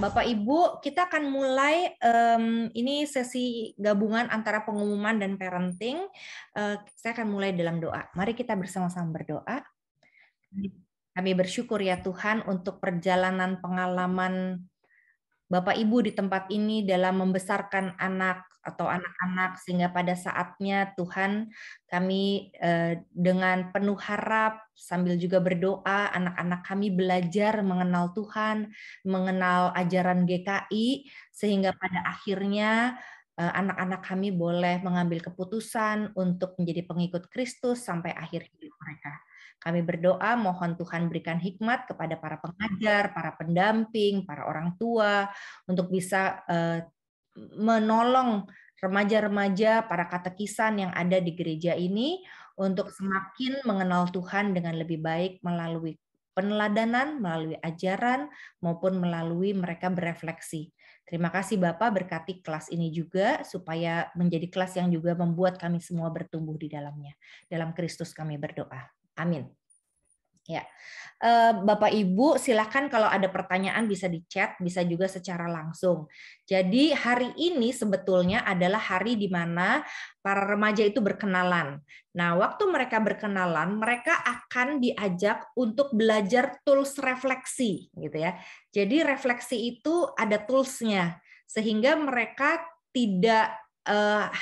Bapak Ibu, kita akan mulai ini sesi gabungan antara pengumuman dan parenting. Saya akan mulai dalam doa. Mari kita bersama-sama berdoa. Kami bersyukur ya Tuhan untuk perjalanan pengalaman Bapak Ibu di tempat ini dalam membesarkan anak atau anak-anak, sehingga pada saatnya Tuhan kami dengan penuh harap sambil juga berdoa, anak-anak kami belajar mengenal Tuhan, mengenal ajaran GKI, sehingga pada akhirnya anak-anak kami boleh mengambil keputusan untuk menjadi pengikut Kristus sampai akhir hidup mereka. Kami berdoa mohon Tuhan berikan hikmat kepada para pengajar, para pendamping, para orang tua, untuk bisa menolong remaja-remaja, para katekisan yang ada di gereja ini untuk semakin mengenal Tuhan dengan lebih baik melalui peneladanan, melalui ajaran, maupun melalui mereka berefleksi. Terima kasih Bapak, berkati kelas ini juga supaya menjadi kelas yang juga membuat kami semua bertumbuh di dalamnya. Dalam Kristus kami berdoa. Amin. Ya, Bapak Ibu, silakan kalau ada pertanyaan bisa di chat, bisa juga secara langsung. Jadi hari ini sebetulnya adalah hari di mana para remaja itu berkenalan. Nah, waktu mereka berkenalan, mereka akan diajak untuk belajar tools refleksi, gitu ya. Jadi refleksi itu ada toolsnya, sehingga mereka tidak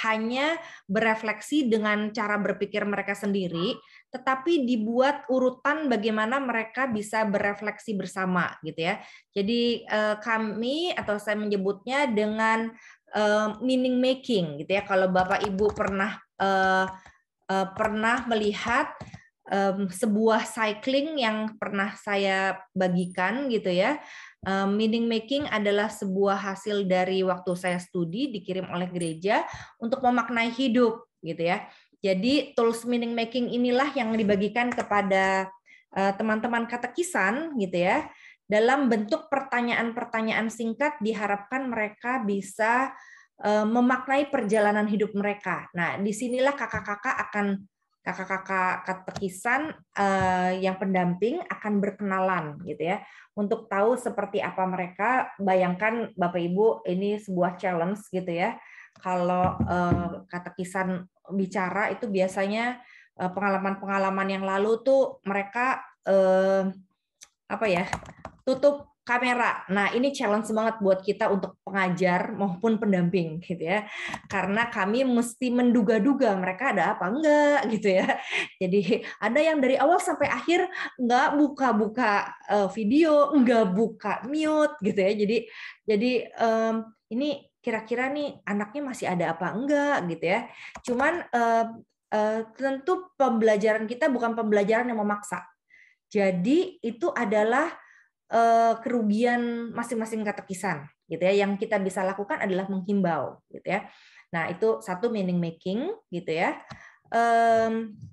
hanya berefleksi dengan cara berpikir mereka sendiri, tetapi dibuat urutan bagaimana mereka bisa berefleksi bersama, gitu ya. Jadi kami atau saya menyebutnya dengan meaning making, gitu ya. Kalau Bapak Ibu pernah melihat sebuah cycling yang pernah saya bagikan, gitu ya. Meaning making adalah sebuah hasil dari waktu saya studi dikirim oleh gereja untuk memaknai hidup, gitu ya. Jadi tools meaning making inilah yang dibagikan kepada teman-teman katekisan, gitu ya. Dalam bentuk pertanyaan-pertanyaan singkat, diharapkan mereka bisa memaknai perjalanan hidup mereka. Nah, disinilah kakak-kakak katekisan yang pendamping akan berkenalan, gitu ya, untuk tahu seperti apa mereka. Bayangkan Bapak Ibu, ini sebuah challenge, gitu ya. Kalau katekisan bicara itu biasanya pengalaman-pengalaman yang lalu tuh mereka apa ya, tutup kamera. Nah, ini challenge banget buat kita untuk pengajar maupun pendamping, gitu ya. Karena kami mesti menduga-duga mereka ada apa enggak, gitu ya. Jadi ada yang dari awal sampai akhir enggak buka-buka video, enggak buka mute, gitu ya. Jadi ini kira-kira nih anaknya masih ada apa enggak, gitu ya. Cuman tentu pembelajaran kita bukan pembelajaran yang memaksa. Jadi itu adalah kerugian masing-masing katekisan, gitu ya. Yang kita bisa lakukan adalah menghimbau, gitu ya. Nah, itu satu, meaning making, gitu ya.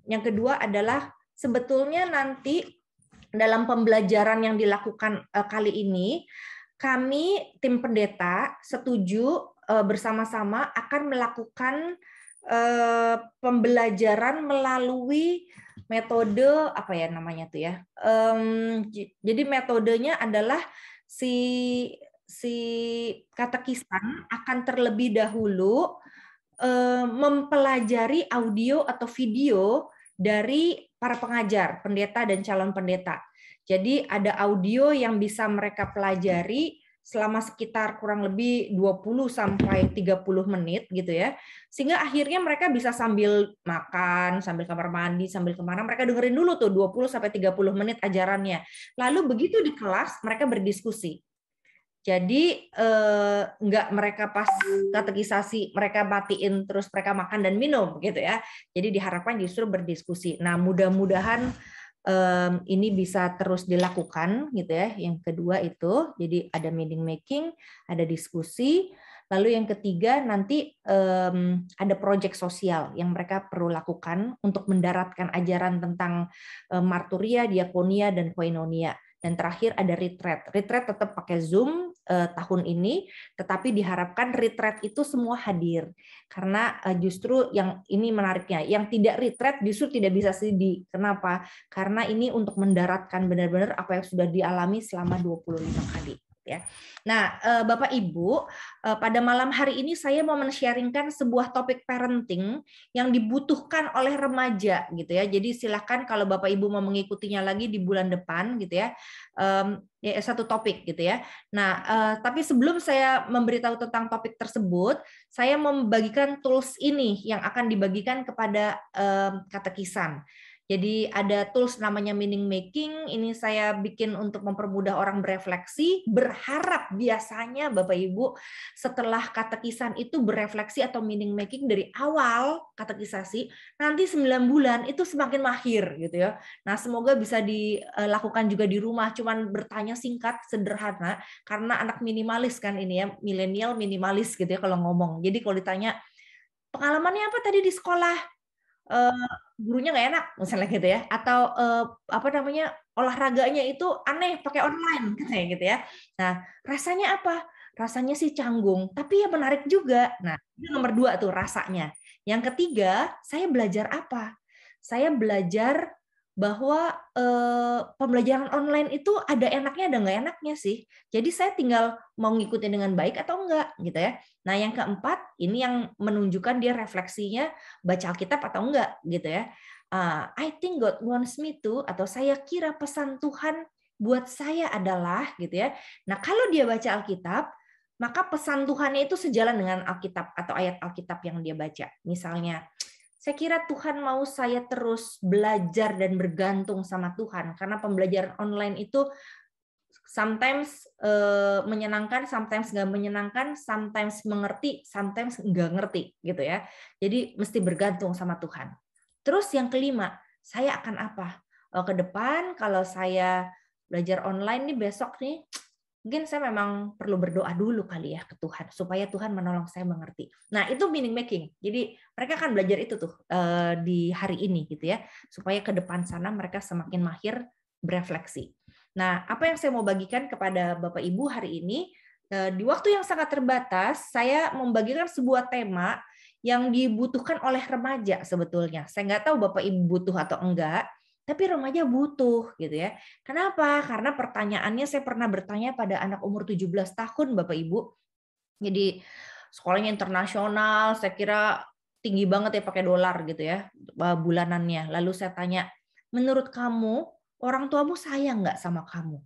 Yang kedua adalah sebetulnya nanti dalam pembelajaran yang dilakukan kali ini, kami tim pendeta setuju bersama-sama akan melakukan pembelajaran melalui metode apa ya namanya tuh ya. Jadi metodenya adalah si katekisan akan terlebih dahulu mempelajari audio atau video dari para pengajar, pendeta dan calon pendeta. Jadi ada audio yang bisa mereka pelajari selama sekitar kurang lebih 20 sampai 30 menit, gitu ya. Sehingga akhirnya mereka bisa sambil makan, sambil kamar mandi, sambil kemana, mereka dengerin dulu tuh 20 sampai 30 menit ajarannya. Lalu begitu di kelas mereka berdiskusi. Jadi nggak mereka pas katekisasi mereka matiin terus mereka makan dan minum, gitu ya. Jadi diharapkan justru berdiskusi. Nah, mudah-mudahan ini bisa terus dilakukan, gitu ya. Yang kedua itu, jadi ada meaning making, ada diskusi. Lalu yang ketiga nanti ada proyek sosial yang mereka perlu lakukan untuk mendaratkan ajaran tentang marturia, diakonia, dan koinonia. Dan terakhir ada retreat. Retreat tetap pakai Zoom, tahun ini, tetapi diharapkan retreat itu semua hadir. Karena justru yang ini menariknya, yang tidak retreat justru tidak bisa studi. Kenapa? Karena ini untuk mendaratkan benar-benar apa yang sudah dialami selama 25 kali. Ya. Nah, Bapak Ibu, pada malam hari ini saya mau men-sharingkan sebuah topik parenting yang dibutuhkan oleh remaja gitu ya. Jadi silakan kalau Bapak Ibu mau mengikutinya lagi di bulan depan gitu ya. Ya satu topik gitu ya. Nah, tapi sebelum saya memberitahu tentang topik tersebut, saya membagikan tools ini yang akan dibagikan kepada katekisan. Jadi ada tools namanya meaning making, ini saya bikin untuk mempermudah orang berefleksi, berharap biasanya Bapak Ibu setelah katekisan itu berefleksi atau meaning making dari awal katekisasi, nanti 9 bulan itu semakin mahir gitu ya. Nah, semoga bisa dilakukan juga di rumah, cuman bertanya singkat, sederhana, karena anak minimalis kan ini ya, milenial minimalis gitu ya kalau ngomong. Jadi kalau ditanya, pengalamannya apa tadi di sekolah? Gurunya nggak enak misalnya gitu ya, atau apa namanya, olahraganya itu aneh pakai online kayak gitu ya. Nah, rasanya apa? Rasanya sih canggung, tapi ya menarik juga. Nah, itu nomor 2 tuh rasanya. Yang ketiga, saya belajar apa? Saya belajar bahwa pembelajaran online itu ada enaknya ada nggak enaknya sih. Jadi saya tinggal mau ngikutin dengan baik atau enggak gitu ya. Nah, yang keempat ini yang menunjukkan dia refleksinya baca Alkitab atau enggak gitu ya. I think God wants me to, atau saya kira pesan Tuhan buat saya adalah gitu ya. Nah, kalau dia baca Alkitab, maka pesan Tuhannya itu sejalan dengan Alkitab atau ayat Alkitab yang dia baca. Misalnya, saya kira Tuhan mau saya terus belajar dan bergantung sama Tuhan, karena pembelajaran online itu sometimes menyenangkan, sometimes nggak menyenangkan, sometimes mengerti, sometimes nggak ngerti gitu ya. Jadi mesti bergantung sama Tuhan. Terus yang kelima, saya akan apa? Ke depan kalau saya belajar online nih besok nih, mungkin saya memang perlu berdoa dulu kali ya ke Tuhan supaya Tuhan menolong saya mengerti. Nah, itu meaning making. Jadi mereka akan belajar itu tuh di hari ini gitu ya, supaya ke depan sana mereka semakin mahir berefleksi. Nah, apa yang saya mau bagikan kepada Bapak Ibu hari ini, di waktu yang sangat terbatas, saya membagikan sebuah tema yang dibutuhkan oleh remaja sebetulnya. Saya nggak tahu Bapak Ibu butuh atau enggak, tapi remaja butuh gitu ya. Kenapa? Karena pertanyaannya saya pernah bertanya pada anak umur 17 tahun Bapak Ibu. Jadi sekolahnya internasional, saya kira tinggi banget ya pakai dolar gitu ya bulanannya. Lalu saya tanya, menurut kamu orang tuamu sayang nggak sama kamu?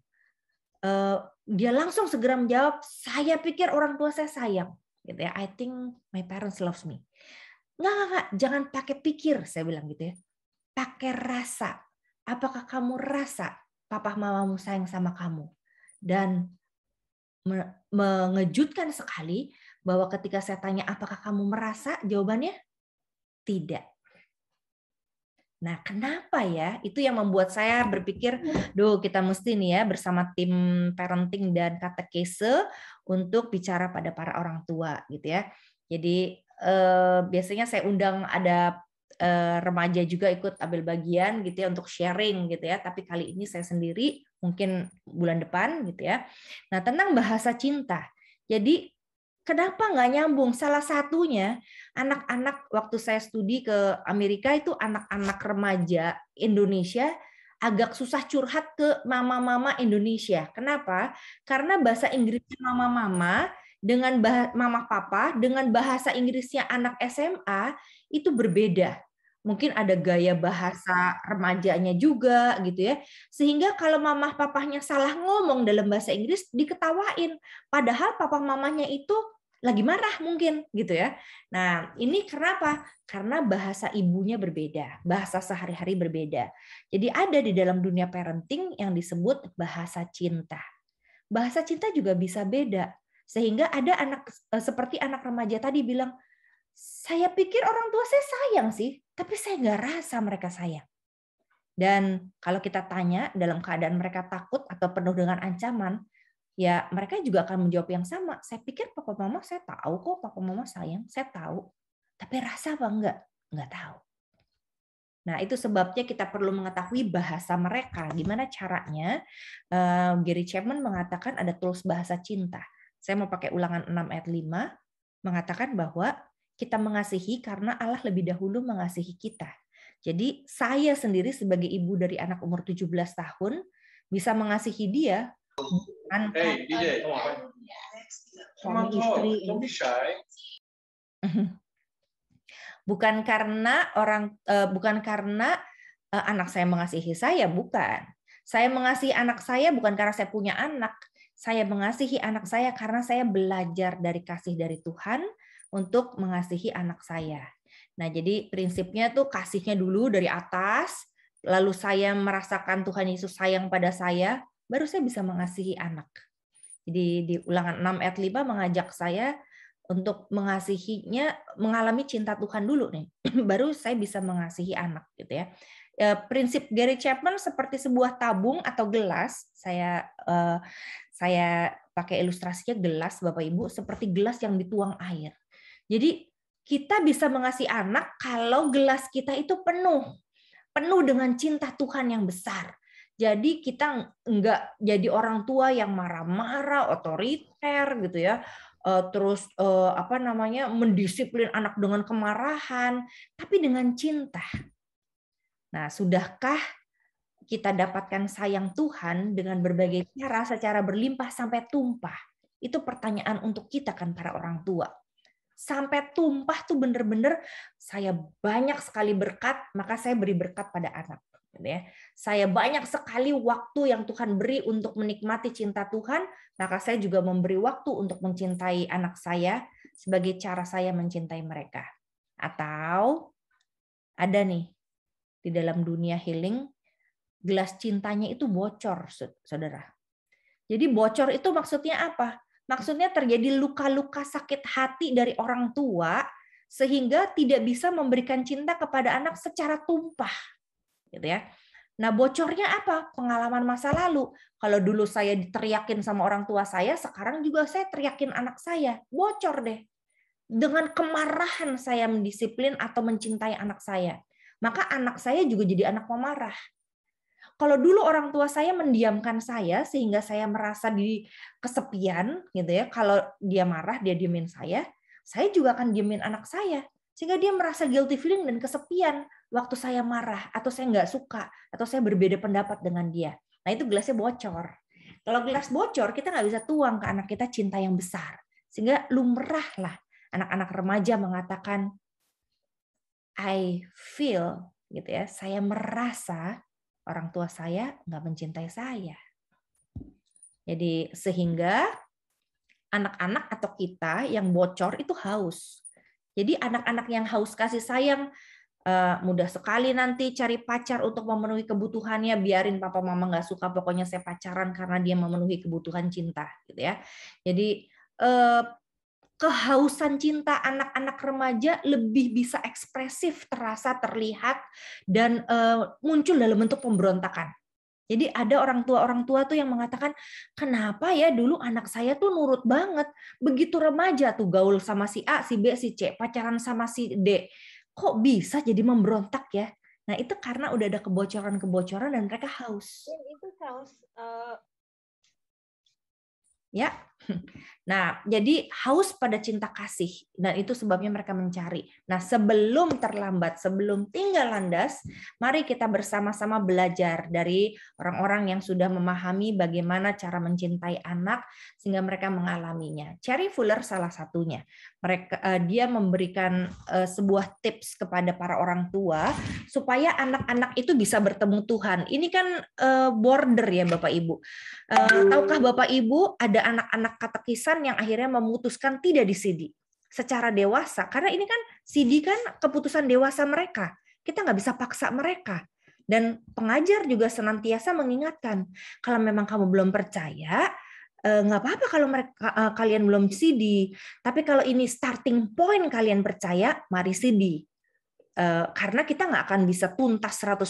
Dia langsung segera menjawab, saya pikir orang tua saya sayang. Gitu ya. I think my parents loves me. Enggak, jangan pakai pikir, saya bilang gitu ya. Pakai rasa. Apakah kamu rasa papa mamamu sayang sama kamu? Dan mengejutkan sekali bahwa ketika saya tanya apakah kamu merasa, jawabannya tidak. Nah, kenapa ya? Itu yang membuat saya berpikir, kita mesti nih ya bersama tim parenting dan katekese untuk bicara pada para orang tua gitu ya. Jadi biasanya saya undang ada remaja juga ikut ambil bagian gitu ya untuk sharing gitu ya. Tapi kali ini saya sendiri, mungkin bulan depan gitu ya. Nah, tentang bahasa cinta. Jadi kenapa nggak nyambung? Salah satunya anak-anak waktu saya studi ke Amerika itu anak-anak remaja Indonesia agak susah curhat ke mama-mama Indonesia. Kenapa? Karena bahasa Inggrisnya mama-mama dengan mama papa dengan bahasa Inggrisnya anak SMA itu berbeda. Mungkin ada gaya bahasa remajanya juga gitu ya. Sehingga kalau mama papahnya salah ngomong dalam bahasa Inggris diketawain. Padahal papa mamanya itu lagi marah mungkin gitu ya. Nah, ini kenapa? Karena bahasa ibunya berbeda, bahasa sehari-hari berbeda. Jadi ada di dalam dunia parenting yang disebut bahasa cinta. Bahasa cinta juga bisa beda. Sehingga ada anak seperti anak remaja tadi bilang, saya pikir orang tua saya sayang sih, tapi saya nggak rasa mereka sayang. Dan kalau kita tanya dalam keadaan mereka takut atau penuh dengan ancaman, ya mereka juga akan menjawab yang sama. Saya pikir papa mama saya tahu kok, papa mama sayang, saya tahu. Tapi rasa apa enggak? Enggak tahu. Nah, itu sebabnya kita perlu mengetahui bahasa mereka. Gimana caranya? Gary Chapman mengatakan ada tools bahasa cinta. Saya mau pakai Ulangan 6 ayat 5, mengatakan bahwa kita mengasihi karena Allah lebih dahulu mengasihi kita. Jadi saya sendiri sebagai ibu dari anak umur 17 tahun bisa mengasihi dia bukan suami istri. Bukan karena anak saya mengasihi saya, bukan. Saya mengasihi anak saya bukan karena saya punya anak. Saya mengasihi anak saya karena saya belajar dari kasih dari Tuhan untuk mengasihi anak saya. Nah, jadi prinsipnya tuh kasihnya dulu dari atas, lalu saya merasakan Tuhan Yesus sayang pada saya, baru saya bisa mengasihi anak. Jadi di Ulangan 6 ayat 5 mengajak saya untuk mengasihinya, mengalami cinta Tuhan dulu nih, baru saya bisa mengasihi anak gitu ya. Prinsip Gary Chapman seperti sebuah tabung atau gelas. Saya pakai ilustrasinya gelas, Bapak Ibu, seperti gelas yang dituang air. Jadi kita bisa mengasihi anak kalau gelas kita itu penuh dengan cinta Tuhan yang besar. Jadi kita enggak jadi orang tua yang marah-marah, otoriter gitu ya. Terus mendisiplin anak dengan kemarahan, tapi dengan cinta. Nah, sudahkah kita dapatkan sayang Tuhan dengan berbagai cara secara berlimpah sampai tumpah? Itu pertanyaan untuk kita kan para orang tua. Sampai tumpah tuh bener-bener saya banyak sekali berkat, maka saya beri berkat pada anak. Saya banyak sekali waktu yang Tuhan beri untuk menikmati cinta Tuhan, maka saya juga memberi waktu untuk mencintai anak saya sebagai cara saya mencintai mereka. Atau ada nih, di dalam dunia healing, gelas cintanya itu bocor, saudara. Jadi bocor itu maksudnya apa? Maksudnya terjadi luka-luka sakit hati dari orang tua, sehingga tidak bisa memberikan cinta kepada anak secara tumpah. Gitu ya. Nah, bocornya apa? Pengalaman masa lalu. Kalau dulu saya diteriakin sama orang tua saya, sekarang juga saya teriakin anak saya. Bocor deh. Dengan kemarahan saya mendisiplin atau mencintai anak saya. Maka anak saya juga jadi anak pemarah. Kalau dulu orang tua saya mendiamkan saya sehingga saya merasa di kesepian gitu ya. Kalau dia marah, dia diemin saya juga akan diemin anak saya. Sehingga dia merasa guilty feeling dan kesepian waktu saya marah, atau saya nggak suka, atau saya berbeda pendapat dengan dia. Nah, itu gelasnya bocor. Kalau gelas bocor, kita nggak bisa tuang ke anak kita cinta yang besar. Sehingga lumrahlah anak-anak remaja mengatakan, I feel, gitu ya, saya merasa orang tua saya nggak mencintai saya. Jadi sehingga anak-anak atau kita yang bocor itu haus. Jadi anak-anak yang haus kasih sayang mudah sekali nanti cari pacar untuk memenuhi kebutuhannya, biarin papa mama nggak suka, pokoknya saya pacaran karena dia memenuhi kebutuhan cinta, gitu ya. Jadi kehausan cinta anak-anak remaja lebih bisa ekspresif, terasa, terlihat, dan muncul dalam bentuk pemberontakan. Jadi ada orang tua tuh yang mengatakan, kenapa ya dulu anak saya tuh nurut banget, begitu remaja tuh gaul sama si A, si B, si C, pacaran sama si D, kok bisa jadi memberontak ya? Nah, itu karena udah ada kebocoran-kebocoran dan mereka haus. Itu haus. Ya. Nah, jadi haus pada cinta kasih, dan itu sebabnya mereka mencari. Nah, sebelum terlambat, sebelum tinggal landas, mari kita bersama-sama belajar dari orang-orang yang sudah memahami bagaimana cara mencintai anak sehingga mereka mengalaminya. Cherry Fuller salah satunya. Dia memberikan sebuah tips kepada para orang tua supaya anak-anak itu bisa bertemu Tuhan. Ini kan border ya Bapak Ibu. Tahukah Bapak Ibu ada anak-anak katekisan yang akhirnya memutuskan tidak di CD secara dewasa, karena ini kan CD kan keputusan dewasa mereka, kita nggak bisa paksa mereka. Dan pengajar juga senantiasa mengingatkan, kalau memang kamu belum percaya, nggak apa-apa kalau kalian belum CD, tapi kalau ini starting point kalian percaya, mari CD. Karena kita nggak akan bisa tuntas 100%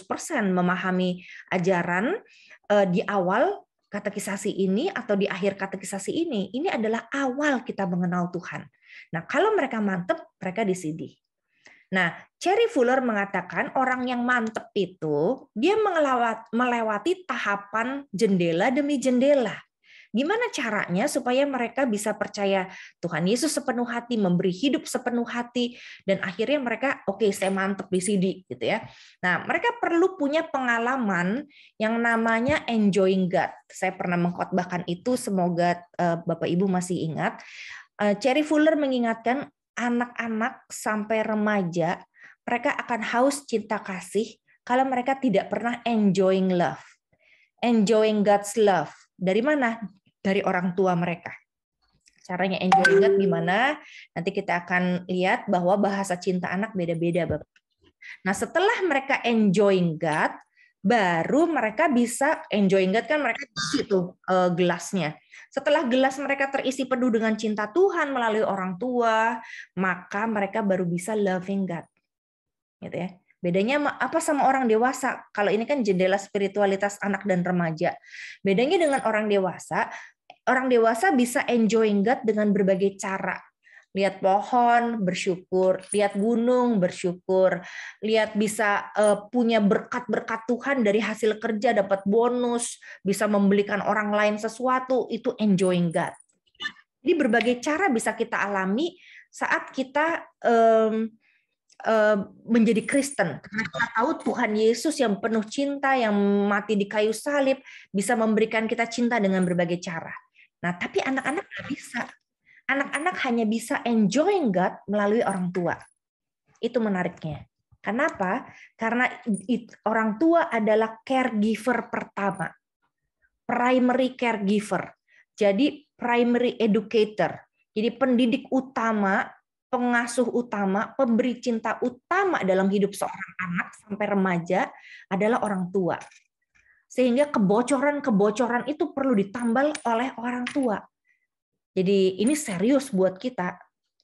memahami ajaran di awal katekisasi ini atau di akhir katekisasi ini adalah awal kita mengenal Tuhan. Nah, kalau mereka mantep, mereka di CD. Nah, Cherry Fuller mengatakan orang yang mantep itu dia melewati tahapan jendela demi jendela. Gimana caranya supaya mereka bisa percaya Tuhan Yesus sepenuh hati, memberi hidup sepenuh hati, dan akhirnya mereka, oke, saya mantep di sini, gitu ya. Nah, mereka perlu punya pengalaman yang namanya enjoying God. Saya pernah mengkhotbahkan itu, semoga Bapak Ibu masih ingat. Cherry Fuller mengingatkan anak-anak sampai remaja, mereka akan haus cinta kasih kalau mereka tidak pernah enjoying love. Enjoying God's love. Dari mana? Dari orang tua mereka. Caranya enjoying God gimana? Nanti kita akan lihat bahwa bahasa cinta anak beda-beda, Bapak. Nah, setelah mereka enjoying God, baru mereka bisa enjoying God, kan mereka isi tuh gelasnya. Setelah gelas mereka terisi penuh dengan cinta Tuhan melalui orang tua, maka mereka baru bisa loving God. Gitu ya. Bedanya apa sama orang dewasa? Kalau ini kan jendela spiritualitas anak dan remaja. Bedanya dengan orang dewasa bisa enjoying God dengan berbagai cara. Lihat pohon, bersyukur. Lihat gunung, bersyukur. Lihat bisa punya berkat-berkat Tuhan dari hasil kerja, dapat bonus, bisa membelikan orang lain sesuatu, itu enjoying God. Jadi berbagai cara bisa kita alami saat kita menjadi Kristen. Karena kita tahu Tuhan Yesus yang penuh cinta, yang mati di kayu salib, bisa memberikan kita cinta dengan berbagai cara. Nah, tapi anak-anak nggak bisa. Anak-anak hanya bisa enjoying God melalui orang tua. Itu menariknya. Kenapa? Karena orang tua adalah caregiver pertama. Primary caregiver. Jadi primary educator. Jadi pendidik utama, pengasuh utama, pemberi cinta utama dalam hidup seorang anak sampai remaja adalah orang tua. Sehingga kebocoran-kebocoran itu perlu ditambal oleh orang tua. Jadi ini serius buat kita.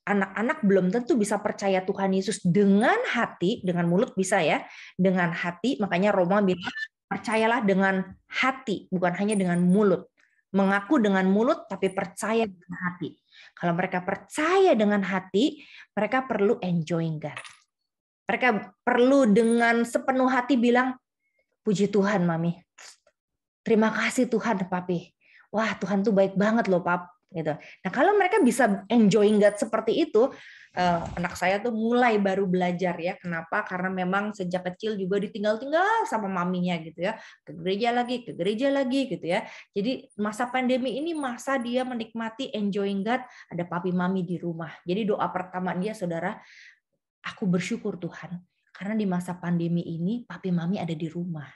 Anak-anak belum tentu bisa percaya Tuhan Yesus dengan hati, dengan mulut bisa ya, dengan hati. Makanya Roma bilang, percayalah dengan hati, bukan hanya dengan mulut. Mengaku dengan mulut, tapi percaya dengan hati. Kalau mereka percaya dengan hati, mereka perlu enjoying God. Mereka perlu dengan sepenuh hati bilang, puji Tuhan, Mami. Terima kasih Tuhan, Papi. Wah, Tuhan tuh baik banget loh, Pap. Gitu. Nah, kalau mereka bisa enjoying God seperti itu, anak saya tuh mulai baru belajar ya. Kenapa? Karena memang sejak kecil juga ditinggal-tinggal sama maminya gitu ya. Ke gereja lagi gitu ya. Jadi masa pandemi ini masa dia menikmati enjoying God, ada papi mami di rumah. Jadi doa pertama dia, Saudara, aku bersyukur Tuhan, karena di masa pandemi ini papi mami ada di rumah.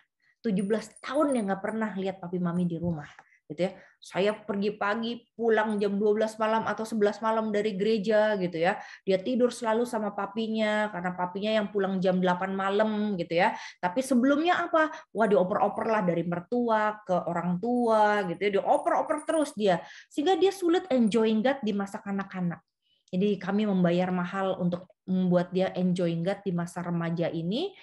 17 tahun yang nggak pernah lihat papi mami di rumah. Gitu ya. Saya pergi pagi, pulang jam 12 malam atau 11 malam dari gereja gitu ya. Dia tidur selalu sama papinya karena papinya yang pulang jam 8 malam gitu ya. Tapi sebelumnya apa? Wah, dioper-oper lah dari mertua ke orang tua gitu ya. Dioper-oper terus dia. Sehingga dia sulit enjoying God di masa kanak-kanak. Jadi kami membayar mahal untuk membuat dia enjoying God di masa remaja ini,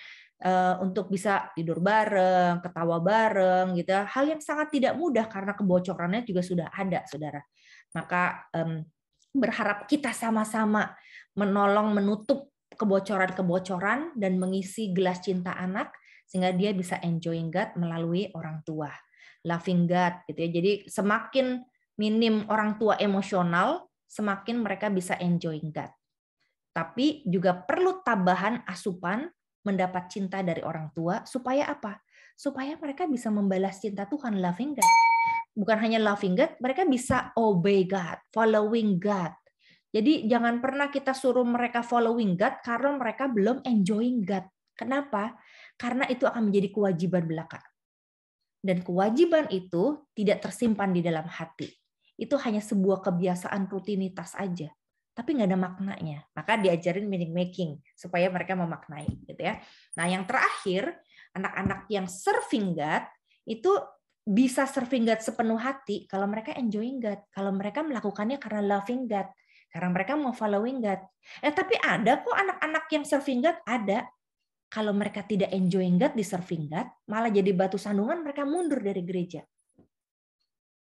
untuk bisa tidur bareng, ketawa bareng, gitu. Hal yang sangat tidak mudah karena kebocorannya juga sudah ada, saudara. Maka berharap kita sama-sama menolong menutup kebocoran-kebocoran dan mengisi gelas cinta anak sehingga dia bisa enjoying God melalui orang tua, loving God, gitu ya. Jadi semakin minim orang tua emosional, semakin mereka bisa enjoying God. Tapi juga perlu tambahan asupan mendapat cinta dari orang tua, supaya apa? Supaya mereka bisa membalas cinta Tuhan, loving God. Bukan hanya loving God, mereka bisa obey God, following God. Jadi jangan pernah kita suruh mereka following God karena mereka belum enjoying God. Kenapa? Karena itu akan menjadi kewajiban belaka. Dan kewajiban itu tidak tersimpan di dalam hati. Itu hanya sebuah kebiasaan rutinitas aja, tapi nggak ada maknanya. Maka diajarin meaning making supaya mereka memaknai, gitu ya. Nah, yang terakhir, anak-anak yang serving God itu bisa serving God sepenuh hati kalau mereka enjoying God, kalau mereka melakukannya karena loving God, karena mereka mau following God. Tapi ada kok anak-anak yang serving God, ada. Kalau mereka tidak enjoying God di serving God, malah jadi batu sandungan, mereka mundur dari gereja.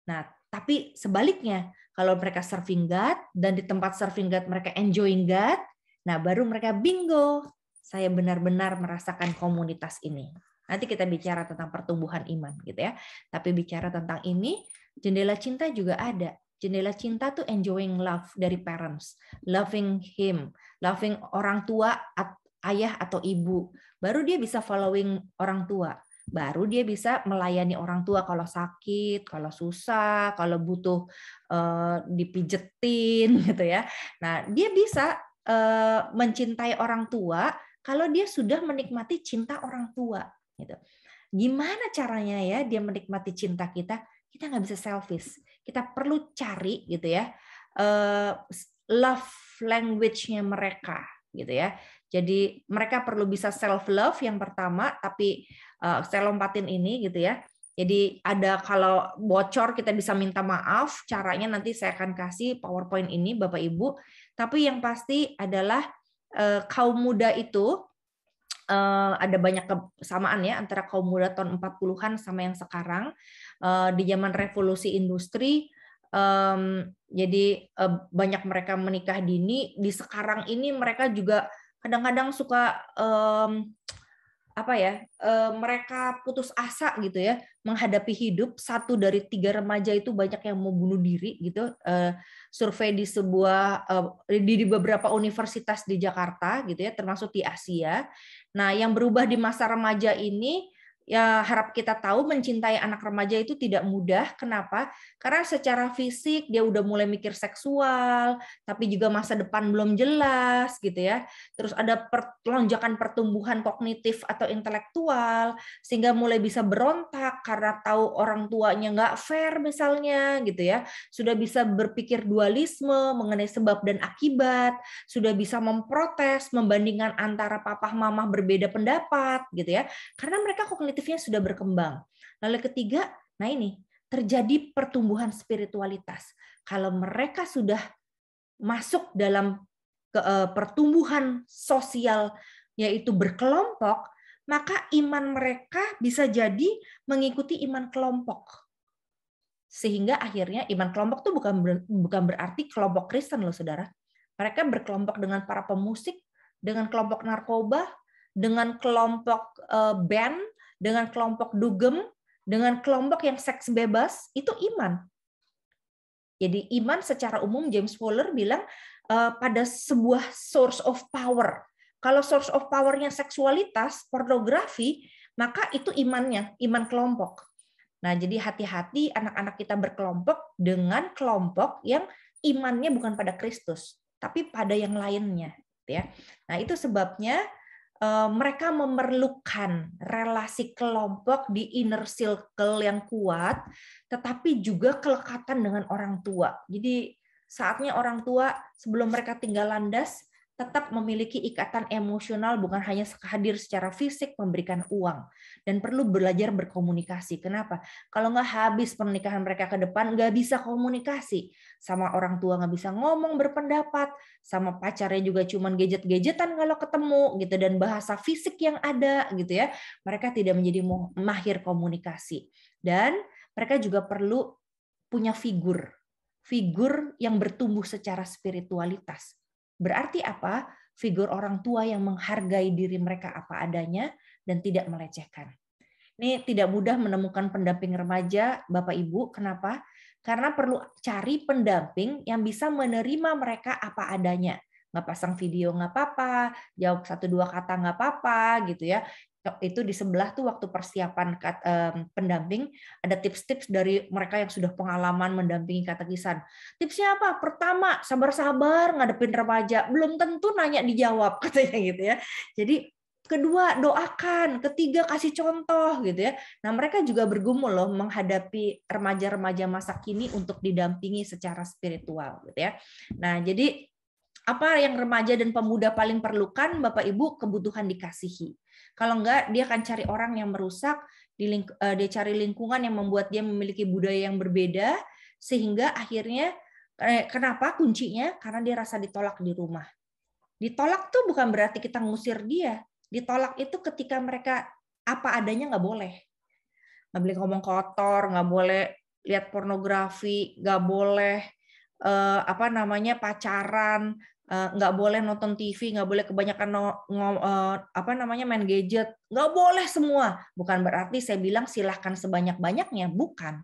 Nah, tapi sebaliknya, kalau mereka serving God dan di tempat serving God mereka enjoying God, Nah, baru mereka bingo, saya benar-benar merasakan komunitas ini. Nanti kita bicara tentang pertumbuhan iman gitu ya. Tapi bicara tentang ini, jendela cinta juga ada. Jendela cinta tuh enjoying love dari parents, loving him, loving orang tua, ayah atau ibu. Baru dia bisa following orang tua. Baru dia bisa melayani orang tua kalau sakit, kalau susah, kalau butuh dipijetin gitu ya. Nah, dia bisa mencintai orang tua kalau dia sudah menikmati cinta orang tua gitu. Gimana caranya ya dia menikmati cinta kita? Kita nggak bisa selfish. Kita perlu cari gitu ya love language-nya mereka gitu ya. Jadi mereka perlu bisa self love yang pertama, tapi saya lompatin ini gitu ya. Jadi ada kalau bocor kita bisa minta maaf, caranya nanti saya akan kasih PowerPoint ini Bapak Ibu. Tapi yang pasti adalah kaum muda itu ada banyak kesamaan ya antara kaum muda tahun 40-an sama yang sekarang. Di zaman revolusi industri, jadi banyak mereka menikah dini. Di sekarang ini mereka juga kadang-kadang suka mereka putus asa gitu ya menghadapi hidup. 1 dari 3 remaja itu banyak yang mau bunuh diri gitu. Survei di di beberapa universitas di Jakarta gitu ya, termasuk di Asia. Nah, yang berubah di masa remaja ini ya harap kita tahu mencintai anak remaja itu tidak mudah. Kenapa? Karena secara fisik dia udah mulai mikir seksual, tapi juga masa depan belum jelas gitu ya. Terus ada lonjakan pertumbuhan kognitif atau intelektual, sehingga mulai bisa berontak karena tahu orang tuanya nggak fair misalnya gitu ya. Sudah bisa berpikir dualisme mengenai sebab dan akibat, sudah bisa memprotes, membandingkan antara papa mama berbeda pendapat gitu ya. Karena mereka kognitifnya sudah berkembang. Lalu ketiga, nah ini terjadi pertumbuhan spiritualitas. Kalau mereka sudah masuk dalam pertumbuhan sosial yaitu berkelompok, maka iman mereka bisa jadi mengikuti iman kelompok. Sehingga akhirnya iman kelompok itu bukan berarti kelompok Kristen loh Saudara. Mereka berkelompok dengan para pemusik, dengan kelompok narkoba, dengan kelompok band, dengan kelompok dugem, dengan kelompok yang seks bebas, itu iman. Jadi iman secara umum James Waller bilang pada sebuah source of power. Kalau source of power-nya seksualitas, pornografi, maka itu imannya, iman kelompok. Nah, jadi hati-hati anak-anak kita berkelompok dengan kelompok yang imannya bukan pada Kristus, tapi pada yang lainnya. Ya. Nah, itu sebabnya mereka memerlukan relasi kelompok di inner circle yang kuat, tetapi juga kelekatan dengan orang tua. Jadi saatnya orang tua sebelum mereka tinggal landas, tetap memiliki ikatan emosional, bukan hanya hadir secara fisik memberikan uang, dan perlu belajar berkomunikasi. Kenapa? Kalau nggak habis pernikahan mereka ke depan, nggak bisa komunikasi. Sama orang tua nggak bisa ngomong berpendapat, sama pacarnya juga cuman gadget-gadgetan kalau ketemu gitu, dan bahasa fisik yang ada gitu ya. Mereka tidak menjadi mahir komunikasi. Dan mereka juga perlu punya figur yang bertumbuh secara spiritualitas. Berarti apa? Figur orang tua yang menghargai diri mereka apa adanya dan tidak melecehkan. Ini tidak mudah menemukan pendamping remaja, Bapak Ibu. Kenapa? Karena perlu cari pendamping yang bisa menerima mereka apa adanya. Nggak pasang video nggak apa-apa, jawab 1-2 kata nggak apa-apa, gitu ya. Itu di sebelah tuh waktu persiapan pendamping, ada tips-tips dari mereka yang sudah pengalaman mendampingi katekisan. Tipsnya apa? Pertama, sabar-sabar ngadepin remaja. Belum tentu nanya dijawab, katanya gitu ya. Jadi kedua, doakan. Ketiga, kasih contoh gitu ya. Nah, mereka juga bergumul loh menghadapi remaja-remaja masa kini untuk didampingi secara spiritual gitu ya. Nah, jadi apa yang remaja dan pemuda paling perlukan, Bapak Ibu? Kebutuhan dikasihi. Kalau enggak, dia akan cari orang yang merusak, dia cari lingkungan yang membuat dia memiliki budaya yang berbeda, sehingga akhirnya kenapa kuncinya? Karena dia rasa ditolak di rumah. Ditolak tuh bukan berarti kita ngusir dia. Ditolak itu ketika mereka apa adanya nggak boleh. Nggak boleh ngomong kotor, nggak boleh lihat pornografi, nggak boleh pacaran, nggak boleh nonton TV, nggak boleh kebanyakan main gadget, nggak boleh semua. Bukan berarti saya bilang silahkan sebanyak-banyaknya, bukan.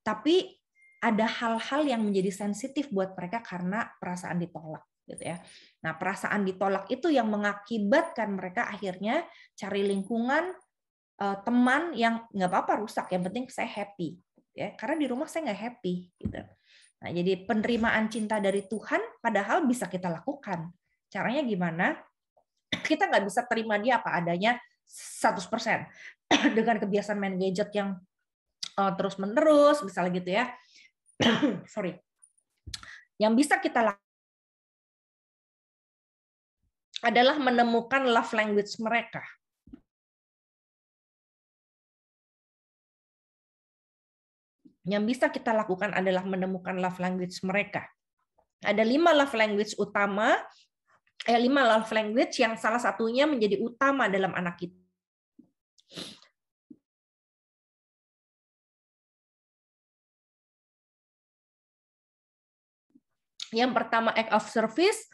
Tapi ada hal-hal yang menjadi sensitif buat mereka karena perasaan ditolak, gitu ya. Nah, perasaan ditolak itu yang mengakibatkan mereka akhirnya cari lingkungan teman yang nggak apa-apa rusak, yang penting saya happy, ya. Karena di rumah saya nggak happy, gitu. Nah, jadi penerimaan cinta dari Tuhan padahal bisa kita lakukan. Caranya gimana? Kita nggak bisa terima dia apa adanya 100% dengan kebiasaan main gadget yang terus-menerus, misalnya gitu ya. Sorry. Yang bisa kita lakukan adalah menemukan love language mereka. Yang bisa kita lakukan adalah menemukan love language mereka. Ada 5 love language utama, 5 love language yang salah satunya menjadi utama dalam anak kita. Yang pertama act of service,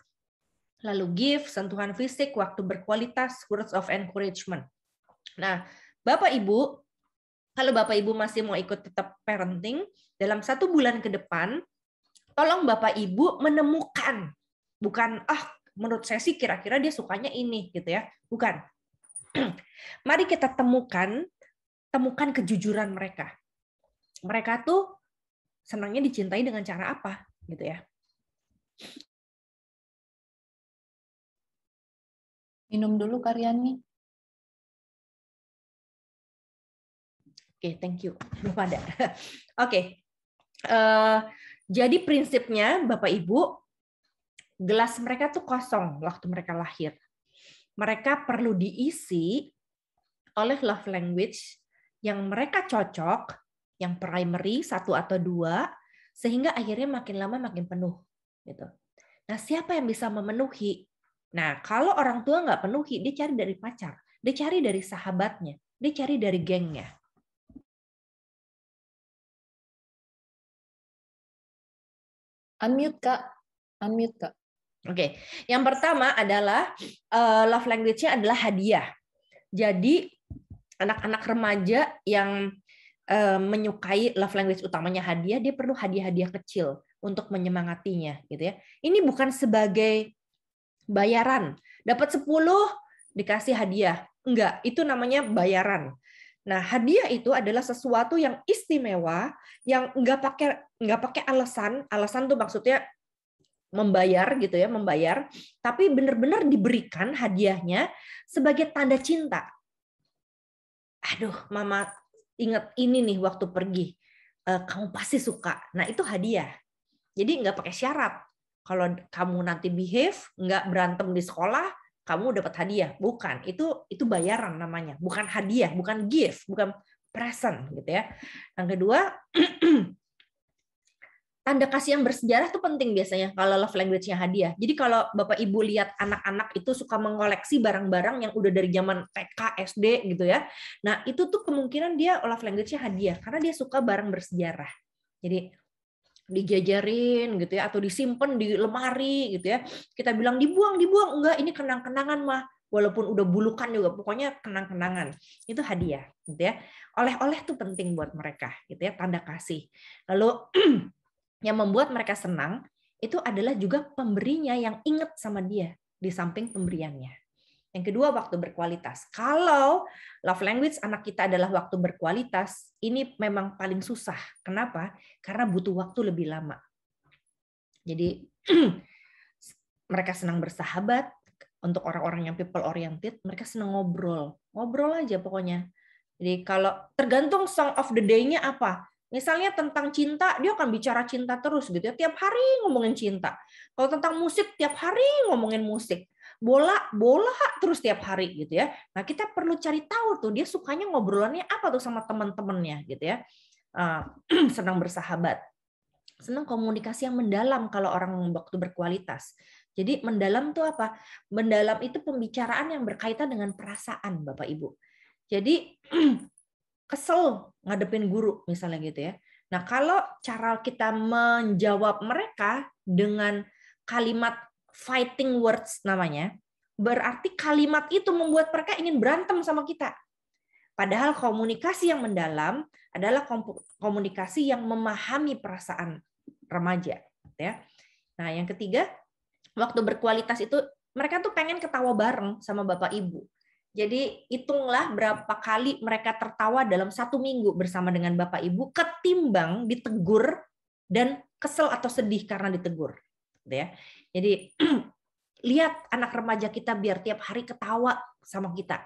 lalu give, sentuhan fisik, waktu berkualitas, words of encouragement. Nah, Bapak Ibu, kalau Bapak Ibu masih mau ikut tetap parenting, dalam 1 bulan ke depan, tolong Bapak Ibu menemukan, bukan menurut saya sih kira-kira dia sukanya ini gitu ya, bukan. Mari kita temukan kejujuran mereka. Mereka tuh senangnya dicintai dengan cara apa gitu ya. Minum dulu Karyani. Oke, thank you. Belum ada. Oke. Jadi prinsipnya Bapak Ibu, gelas mereka tuh kosong waktu mereka lahir. Mereka perlu diisi oleh love language yang mereka cocok, yang primary 1 atau 2, sehingga akhirnya makin lama makin penuh. Gitu. Nah, siapa yang bisa memenuhi? Nah, kalau orang tua nggak penuhi, dia cari dari pacar, dia cari dari sahabatnya, dia cari dari gengnya. Unmute Kak. Unmute Kak. Oke, yang pertama adalah love language-nya adalah hadiah. Jadi anak-anak remaja yang menyukai love language utamanya hadiah, dia perlu hadiah-hadiah kecil untuk menyemangatinya, gitu ya. Ini bukan sebagai bayaran. Dapat 10 dikasih hadiah. Enggak, itu namanya bayaran. Nah, hadiah itu adalah sesuatu yang istimewa yang enggak pakai alasan. Alasan tuh maksudnya membayar gitu ya, membayar, tapi benar-benar diberikan hadiahnya sebagai tanda cinta. Aduh, mama ingat ini nih waktu pergi, kamu pasti suka. Nah, itu hadiah. Jadi nggak pakai syarat. Kalau kamu nanti behave, nggak berantem di sekolah, kamu dapat hadiah. Bukan, itu bayaran namanya. Bukan hadiah, bukan gift, bukan present gitu ya. Yang kedua, tanda kasih yang bersejarah itu penting biasanya kalau love language-nya hadiah. Jadi kalau Bapak Ibu lihat anak-anak itu suka mengoleksi barang-barang yang udah dari zaman TK, SD gitu ya. Nah, itu tuh kemungkinan dia love language-nya hadiah karena dia suka barang bersejarah. Jadi dijajarin gitu ya atau disimpan di lemari gitu ya. Kita bilang dibuang, enggak, ini kenang-kenangan mah. Walaupun udah bulukan juga, pokoknya kenang-kenangan. Itu hadiah gitu ya. Oleh-oleh tuh penting buat mereka gitu ya, tanda kasih. Lalu yang membuat mereka senang itu adalah juga pemberinya yang ingat sama dia di samping pemberiannya. Yang kedua, waktu berkualitas. Kalau love language anak kita adalah waktu berkualitas, ini memang paling susah. Kenapa? Karena butuh waktu lebih lama. Jadi mereka senang bersahabat. Untuk orang-orang yang people oriented, mereka senang ngobrol. Ngobrol aja pokoknya. Jadi kalau tergantung song of the day-nya apa. Misalnya tentang cinta, dia akan bicara cinta terus gitu ya. Tiap hari ngomongin cinta. Kalau tentang musik, tiap hari ngomongin musik. Bola terus tiap hari gitu ya. Nah, kita perlu cari tahu tuh dia sukanya ngobrolannya apa tuh sama teman-temannya gitu ya. Senang bersahabat. Senang komunikasi yang mendalam kalau orang waktu berkualitas. Jadi mendalam tuh apa? Mendalam itu pembicaraan yang berkaitan dengan perasaan, Bapak Ibu. Jadi kesel ngadepin guru misalnya gitu ya. Nah, kalau cara kita menjawab mereka dengan kalimat fighting words namanya, berarti kalimat itu membuat mereka ingin berantem sama kita. Padahal komunikasi yang mendalam adalah komunikasi yang memahami perasaan remaja. Ya. Nah, yang ketiga, waktu berkualitas itu mereka tuh pengen ketawa bareng sama bapak ibu. Jadi hitunglah berapa kali mereka tertawa dalam 1 minggu bersama dengan bapak ibu ketimbang ditegur dan kesel atau sedih karena ditegur. Ya. Jadi lihat anak remaja kita biar tiap hari ketawa sama kita.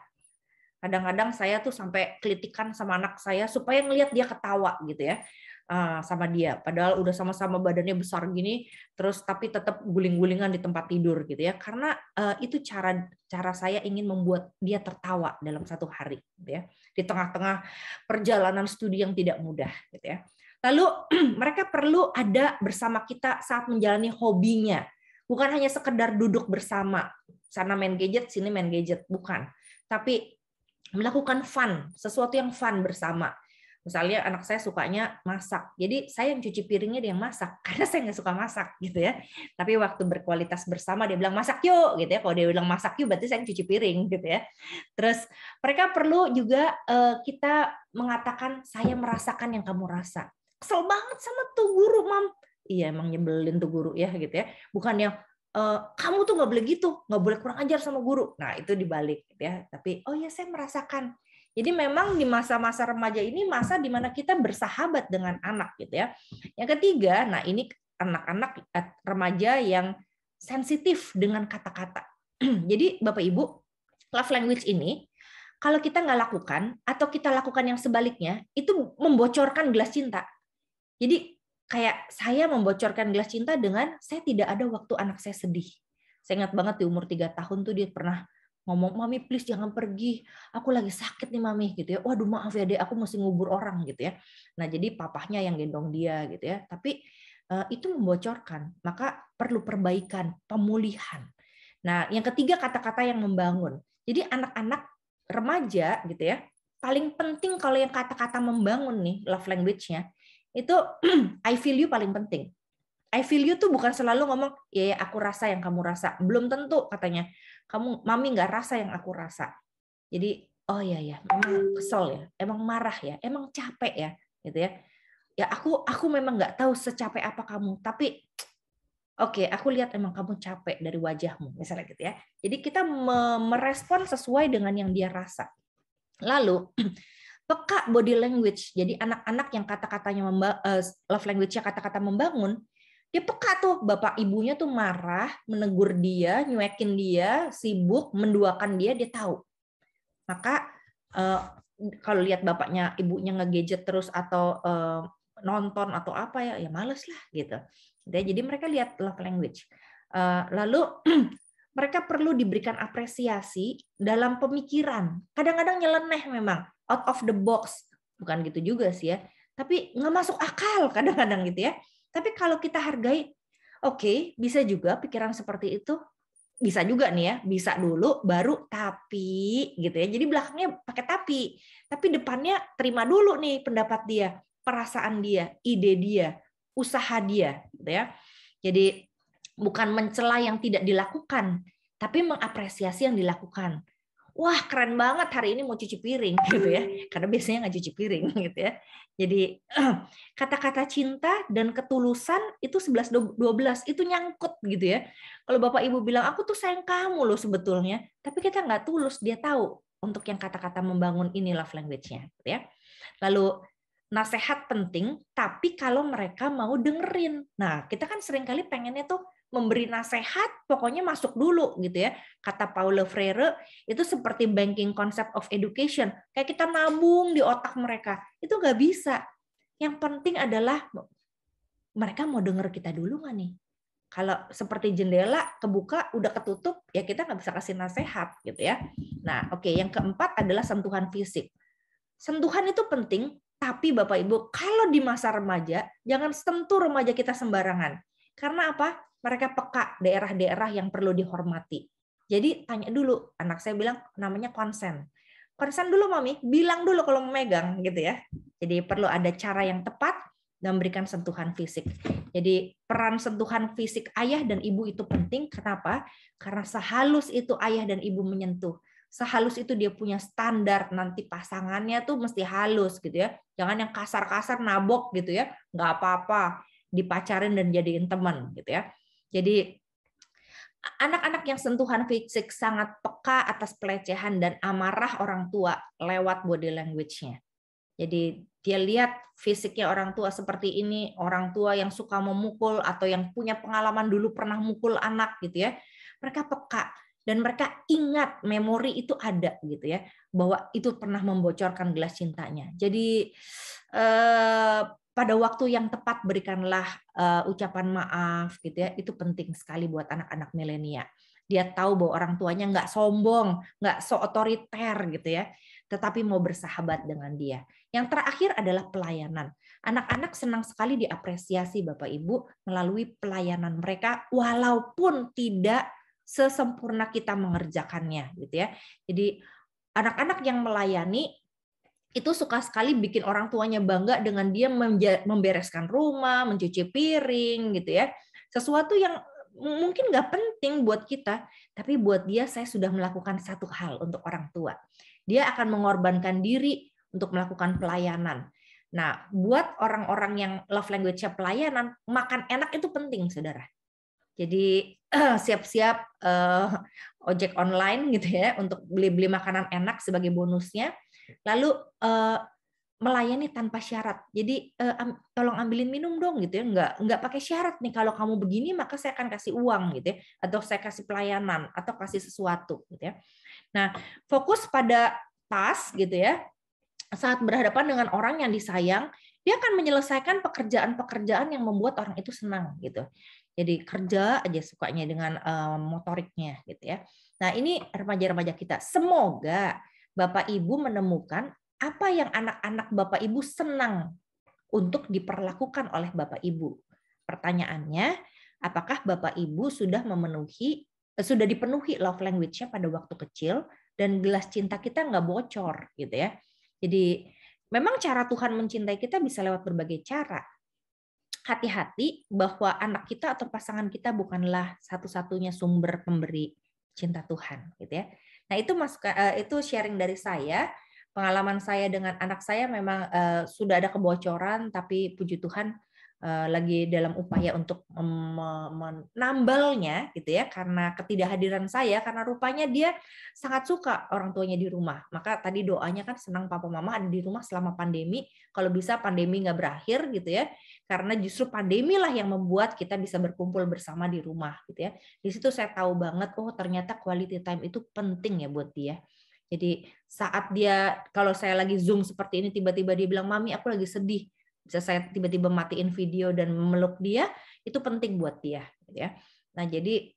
Kadang-kadang saya tuh sampai kelitikan sama anak saya supaya ngelihat dia ketawa gitu ya sama dia. Padahal udah sama-sama badannya besar gini, terus tapi tetap guling-gulingan di tempat tidur gitu ya. Karena itu cara saya ingin membuat dia tertawa dalam 1 hari gitu ya. Di tengah-tengah perjalanan studi yang tidak mudah gitu ya. Lalu mereka perlu ada bersama kita saat menjalani hobinya. Bukan hanya sekedar duduk bersama, sana main gadget, sini main gadget, bukan. Tapi melakukan fun, sesuatu yang fun bersama. Misalnya anak saya sukanya masak, jadi saya yang cuci piringnya dia yang masak, karena saya nggak suka masak gitu ya. Tapi waktu berkualitas bersama dia bilang masak yuk gitu ya. Kalau dia bilang masak yuk berarti saya yang cuci piring gitu ya. Terus mereka perlu juga kita mengatakan saya merasakan yang kamu rasa. Kesel banget sama tuh guru, Mam. Iya emang nyebelin tuh guru ya gitu ya. Bukan yang kamu tuh nggak boleh gitu, nggak boleh kurang ajar sama guru. Nah itu dibalik gitu ya. Tapi oh ya saya merasakan. Jadi memang di masa-masa remaja ini masa di mana kita bersahabat dengan anak gitu ya. Yang ketiga, nah ini anak-anak remaja yang sensitif dengan kata-kata. Jadi Bapak Ibu, love language ini kalau kita nggak lakukan atau kita lakukan yang sebaliknya itu membocorkan gelas cinta. Jadi kayak saya membocorkan gelas cinta dengan saya tidak ada waktu anak saya sedih. Saya ingat banget di umur 3 tahun tuh dia pernah ngomong, Mami please jangan pergi, aku lagi sakit nih Mami gitu ya. Waduh maaf ya deh, aku mesti ngubur orang gitu ya. Nah jadi papahnya yang gendong dia gitu ya. Tapi itu membocorkan, maka perlu perbaikan, pemulihan. Nah yang ketiga kata-kata yang membangun. Jadi anak-anak remaja gitu ya, paling penting kalau yang kata-kata membangun nih love language-nya itu I feel you paling penting. I feel you tuh bukan selalu ngomong, ya aku rasa yang kamu rasa. Belum tentu katanya, kamu mami nggak rasa yang aku rasa. Jadi, oh iya ya, memang kesel ya, emang marah ya, emang capek ya, gitu ya. Ya aku memang nggak tahu secapek apa kamu, tapi oke, aku lihat emang kamu capek dari wajahmu, misalnya gitu ya. Jadi kita merespon sesuai dengan yang dia rasa. Lalu peka body language. Jadi anak-anak yang kata-katanya love language-nya kata-kata membangun, dia peka tuh bapak ibunya tuh marah, menegur dia, nyuekin dia, sibuk, menduakan dia tahu. Maka kalau lihat bapaknya ibunya nge-gadget terus atau nonton atau apa ya males lah gitu. Jadi mereka lihat love language. Lalu mereka perlu diberikan apresiasi dalam pemikiran. Kadang-kadang nyeleneh memang, out of the box. Bukan gitu juga sih ya. Tapi nggak masuk akal kadang-kadang gitu ya. Tapi kalau kita hargai, oke, bisa juga pikiran seperti itu. Bisa juga nih ya, bisa dulu, baru tapi gitu ya. Jadi belakangnya pakai tapi. Tapi depannya terima dulu nih pendapat dia, perasaan dia, ide dia, usaha dia. Gitu ya. Jadi bukan mencela yang tidak dilakukan, tapi mengapresiasi yang dilakukan. Wah, keren banget hari ini mau cuci piring gitu ya. Karena biasanya nggak cuci piring gitu ya. Jadi kata-kata cinta dan ketulusan itu 11-12 itu nyangkut gitu ya. Kalau Bapak Ibu bilang aku tuh sayang kamu loh sebetulnya, tapi kita nggak tulus, dia tahu untuk yang kata-kata membangun ini love language-nya gitu ya. Lalu nasihat penting, tapi kalau mereka mau dengerin. Nah, kita kan seringkali pengennya tuh memberi nasihat, pokoknya masuk dulu gitu ya. Kata Paulo Freire, itu seperti banking concept of education. Kayak kita nabung di otak mereka. Itu nggak bisa. Yang penting adalah mereka mau denger kita dulu nggak nih? Kalau seperti jendela kebuka udah ketutup, ya kita nggak bisa kasih nasihat gitu ya. Nah, oke, yang keempat adalah sentuhan fisik. Sentuhan itu penting, tapi Bapak Ibu, kalau di masa remaja, jangan sentuh remaja kita sembarangan. Karena apa? Mereka peka daerah-daerah yang perlu dihormati. Jadi tanya dulu, anak saya bilang namanya konsen. Konsen dulu Mami, bilang dulu kalau memegang gitu ya. Jadi perlu ada cara yang tepat memberikan sentuhan fisik. Jadi peran sentuhan fisik ayah dan ibu itu penting. Kenapa? Karena sehalus itu ayah dan ibu menyentuh, sehalus itu dia punya standar, nanti pasangannya tuh mesti halus gitu ya. Jangan yang kasar-kasar nabok gitu ya. Nggak apa-apa, dipacarin dan jadiin teman gitu ya. Jadi anak-anak yang sentuhan fisik sangat peka atas pelecehan dan amarah orang tua lewat body language-nya. Jadi dia lihat fisiknya orang tua seperti ini, orang tua yang suka memukul atau yang punya pengalaman dulu pernah mukul anak gitu ya. Mereka peka dan mereka ingat, memori itu ada gitu ya, bahwa itu pernah membocorkan gelas cintanya. Jadi pada waktu yang tepat berikanlah ucapan maaf gitu ya. Itu penting sekali buat anak-anak milenial. Dia tahu bahwa orang tuanya nggak sombong, nggak so otoriter gitu ya, tetapi mau bersahabat dengan dia. Yang terakhir adalah pelayanan. Anak-anak senang sekali diapresiasi Bapak Ibu melalui pelayanan mereka walaupun tidak sesempurna kita mengerjakannya gitu ya. Jadi anak-anak yang melayani itu suka sekali bikin orang tuanya bangga dengan dia membereskan rumah, mencuci piring gitu ya. Sesuatu yang mungkin nggak penting buat kita, tapi buat dia saya sudah melakukan satu hal untuk orang tua. Dia akan mengorbankan diri untuk melakukan pelayanan. Nah, buat orang-orang yang love language-nya pelayanan, makan enak itu penting, saudara. Jadi siap-siap ojek online gitu ya untuk beli-beli makanan enak sebagai bonusnya. Lalu melayani tanpa syarat. Jadi tolong ambilin minum dong gitu ya. Nggak pakai syarat nih, kalau kamu begini maka saya akan kasih uang gitu ya, atau saya kasih pelayanan atau kasih sesuatu gitu ya. Nah, fokus pada task gitu ya. Saat berhadapan dengan orang yang disayang, dia akan menyelesaikan pekerjaan-pekerjaan yang membuat orang itu senang gitu. Jadi kerja aja sukanya dengan motoriknya gitu ya. Nah, ini remaja-remaja kita. Semoga Bapak Ibu menemukan apa yang anak-anak Bapak Ibu senang untuk diperlakukan oleh Bapak Ibu. Pertanyaannya, apakah Bapak Ibu sudah dipenuhi love language-nya pada waktu kecil dan gelas cinta kita nggak bocor gitu ya. Jadi memang cara Tuhan mencintai kita bisa lewat berbagai cara. Hati-hati bahwa anak kita atau pasangan kita bukanlah satu-satunya sumber pemberi cinta Tuhan gitu ya. Nah, itu sharing dari saya. Pengalaman saya dengan anak saya memang sudah ada kebocoran, tapi puji Tuhan lagi dalam upaya untuk menambalnya gitu ya, karena ketidakhadiran saya, karena rupanya dia sangat suka orang tuanya di rumah. Maka tadi doanya kan senang papa mama ada di rumah selama pandemi, kalau bisa pandemi nggak berakhir gitu ya, karena justru pandemi lah yang membuat kita bisa berkumpul bersama di rumah gitu ya. Di situ saya tahu banget, oh ternyata quality time itu penting ya buat dia. Jadi saat dia, kalau saya lagi Zoom seperti ini, tiba-tiba dia bilang, "Mami, aku lagi sedih." Bisa saya tiba-tiba matiin video dan memeluk dia, itu penting buat dia. Ya. Nah, jadi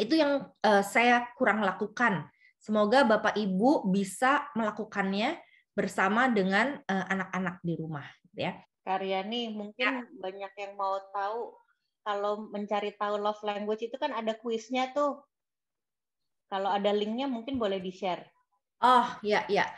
itu yang saya kurang lakukan. Semoga Bapak Ibu bisa melakukannya bersama dengan anak-anak di rumah. Ya. Karyani, mungkin banyak yang mau tahu, kalau mencari tahu love language itu kan ada kuisnya tuh. Kalau ada linknya mungkin boleh di-share. Oh, ya, ya.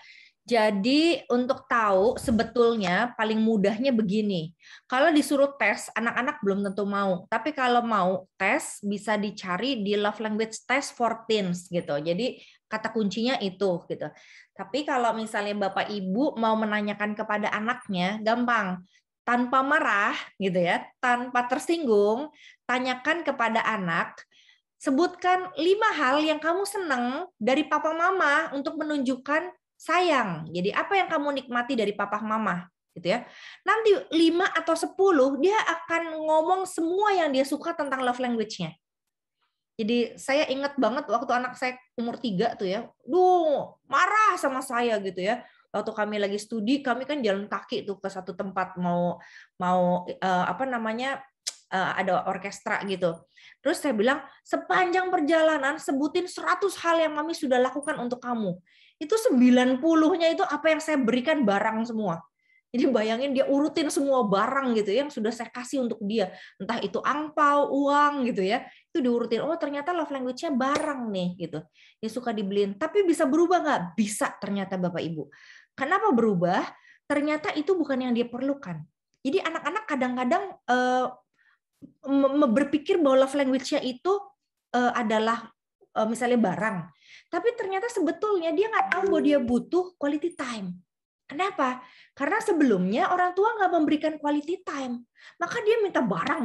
Jadi untuk tahu sebetulnya paling mudahnya begini. Kalau disuruh tes, anak-anak belum tentu mau. Tapi kalau mau tes, bisa dicari di Love Language Test for Teens gitu. Jadi kata kuncinya itu gitu. Tapi kalau misalnya Bapak Ibu mau menanyakan kepada anaknya, gampang. Tanpa marah gitu ya, tanpa tersinggung, tanyakan kepada anak, sebutkan 5 hal yang kamu senang dari papa mama untuk menunjukkan sayang. Jadi apa yang kamu nikmati dari papa mama gitu ya. Nanti 5 atau 10 dia akan ngomong semua yang dia suka tentang love language-nya. Jadi saya ingat banget waktu anak saya umur 3 tuh ya. Marah sama saya gitu ya. Waktu kami lagi studi, kami kan jalan kaki tuh ke satu tempat mau ada orkestra gitu. Terus saya bilang, sepanjang perjalanan sebutin 100 hal yang mami sudah lakukan untuk kamu. Itu 90-nya itu apa yang saya berikan barang semua. Jadi bayangin dia urutin semua barang gitu yang sudah saya kasih untuk dia. Entah itu angpau, uang gitu ya. Itu diurutin. Oh ternyata love language-nya barang nih gitu. Dia suka dibeliin. Tapi bisa berubah nggak? Bisa ternyata Bapak Ibu. Kenapa berubah? Ternyata itu bukan yang dia perlukan. Jadi anak-anak kadang-kadang berpikir bahwa love language-nya itu adalah misalnya barang. Tapi ternyata sebetulnya dia nggak tahu bahwa dia butuh quality time. Kenapa? Karena sebelumnya orang tua nggak memberikan quality time. Maka dia minta barang.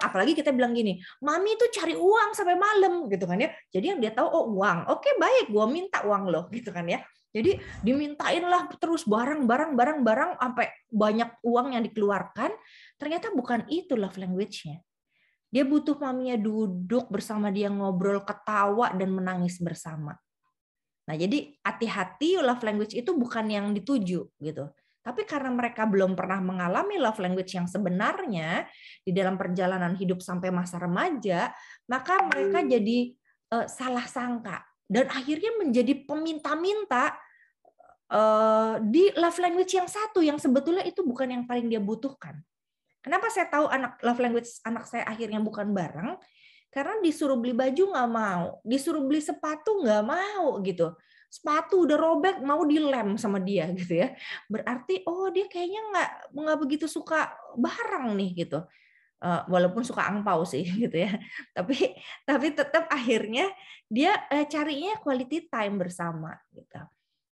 Apalagi kita bilang gini, mami itu cari uang sampai malam, gitu kan ya. Jadi yang dia tahu, oh uang. Oke, baik, gua minta uang loh, gitu kan ya. Jadi dimintain lah terus barang, sampai banyak uang yang dikeluarkan. Ternyata bukan itu love language-nya. Dia butuh maminya duduk bersama dia, ngobrol, ketawa, dan menangis bersama. Nah, jadi hati-hati, love language itu bukan yang dituju gitu. Tapi karena mereka belum pernah mengalami love language yang sebenarnya di dalam perjalanan hidup sampai masa remaja, maka mereka jadi salah sangka dan akhirnya menjadi peminta-minta di love language yang satu yang sebetulnya itu bukan yang paling dia butuhkan. Kenapa saya tahu love language anak saya akhirnya bukan barang? Karena disuruh beli baju nggak mau, disuruh beli sepatu nggak mau gitu. Sepatu udah robek mau dilem sama dia gitu ya. Berarti oh dia kayaknya nggak begitu suka barang nih gitu. Walaupun suka angpau sih gitu ya. Tapi tetap akhirnya dia carinya quality time bersama gitu.